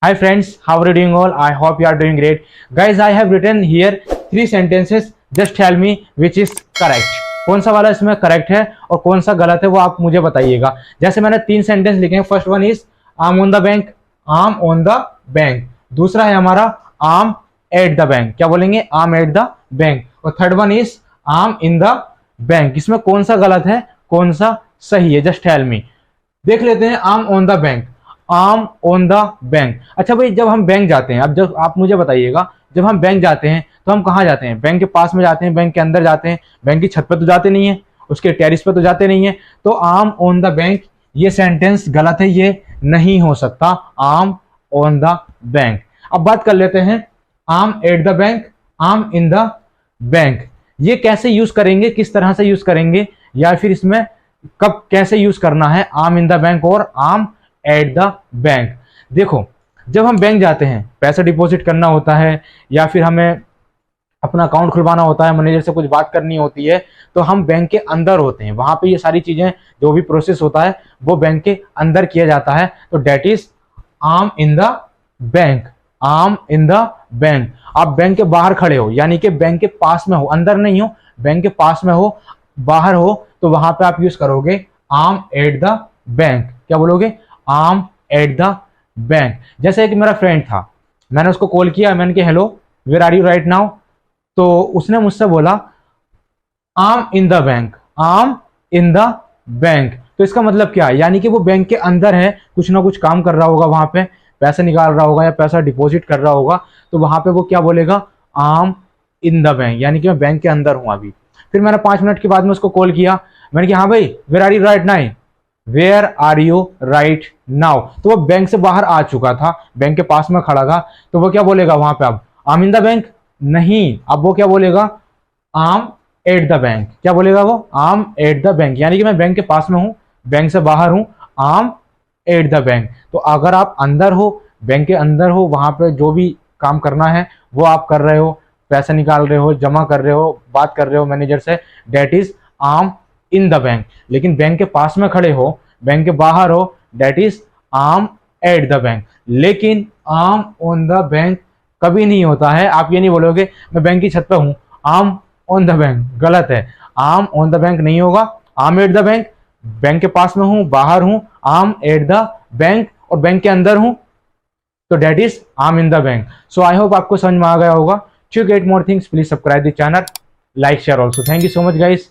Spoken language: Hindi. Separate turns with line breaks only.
Hi friends, how are you doing all? I hope you are doing great. Guys, I have written here 3 sentences. Just tell me which is correct. कौन सा वाला इसमें करेक्ट है और कौन सा गलत है वो आप मुझे बताइएगा। जैसे मैंने 3 सेंटेंस लिखे हैं। फर्स्ट वन इज आम on the bank, I'm on the bank. दूसरा है हमारा आम एट द बैंक। क्या बोलेंगे? आम एट द बैंक। और third one is I'm in the bank. इसमें कौन सा गलत है, कौन सा सही है? Just tell me. देख लेते हैं I'm on the bank. I'm on the bank. अच्छा भाई, जब हम बैंक जाते हैं, अब जब आप मुझे बताइएगा, जब हम बैंक जाते हैं तो हम कहाँ जाते हैं? बैंक के पास में जाते हैं, बैंक के अंदर जाते हैं, बैंक की छत पे तो जाते नहीं है, उसके टेरिस पे तो जाते नहीं है। तो आम ऑन द बैंक ये सेंटेंस गलत है, ये नहीं हो सकता। आम ऑन द बैंक। अब बात कर लेते हैं आम एट द बैंक, आम इन द बैंक। ये कैसे यूज करेंगे, किस तरह से यूज करेंगे, या फिर इसमें कब कैसे यूज करना है आम इन द बैंक और आम एट द बैंक? देखो, जब हम बैंक जाते हैं, पैसा डिपॉजिट करना होता है या फिर हमें अपना अकाउंट खुलवाना होता है, मैनेजर से कुछ बात करनी होती है, तो हम बैंक के अंदर होते हैं। वहां पे ये सारी चीजें, जो भी प्रोसेस होता है वो बैंक के अंदर किया जाता है। तो that is I'm in the bank. आम इन द बैंक। आप बैंक के बाहर खड़े हो, यानी कि बैंक के पास में हो, अंदर नहीं हो, बैंक के पास में हो, बाहर हो, तो वहां पे आप यूज करोगे आम एट द बैंक। क्या बोलोगे? आम एट द बैंक। जैसे एक मेरा फ्रेंड था, मैंने उसको कॉल किया, मैंने कहा hello where are you right now? तो उसने मुझसे बोला आम इन द बैंक, आम इन द बैंक। तो इसका मतलब क्या है? यानी कि वो बैंक के अंदर है, कुछ ना कुछ काम कर रहा होगा, वहां पे पैसा निकाल रहा होगा या पैसा डिपॉजिट कर रहा होगा। तो वहां पे वो क्या बोलेगा? आम इन द बैंक, यानी कि मैं बैंक के अंदर हूं अभी। फिर मैंने 5 मिनट के बाद में उसको कॉल किया, मैंने कहा हाँ भाई where are you right now? Where are you right now? तो वो बैंक से बाहर आ चुका था, बैंक के पास में खड़ा था। तो वो क्या बोलेगा वहां पे? अब आम इन द बैंक नहीं, अब वो क्या बोलेगा? आम एट द बैंक। क्या बोलेगा वो? आम एट द बैंक। यानी कि मैं बैंक के पास में हूं, बैंक से बाहर हूं, आम एट द बैंक। तो अगर आप अंदर हो, बैंक के अंदर हो, वहां पे जो भी काम करना है वो आप कर रहे हो, पैसा निकाल रहे हो, जमा कर रहे हो, बात कर रहे हो मैनेजर से, date is I'm in the bank. लेकिन बैंक के पास में खड़े हो, बैंक के बाहर हो, डेट इज आम एट द बैंक। लेकिन आम ऑन द बैंक कभी नहीं होता है। आप ये नहीं बोलोगे मैं बैंक की छत पे हूं, आम ऑन द बैंक। गलत है। आम ऑन द बैंक नहीं होगा, आम एट द बैंक। बैंक के पास में हूं, बाहर हूं, आम एट द बैंक, और बैंक के अंदर हूं, तो that is I'm in the bank. So I hope आपको समझ में आ गया होगा। To get more things please subscribe the channel, like share also. Thank you so much guys.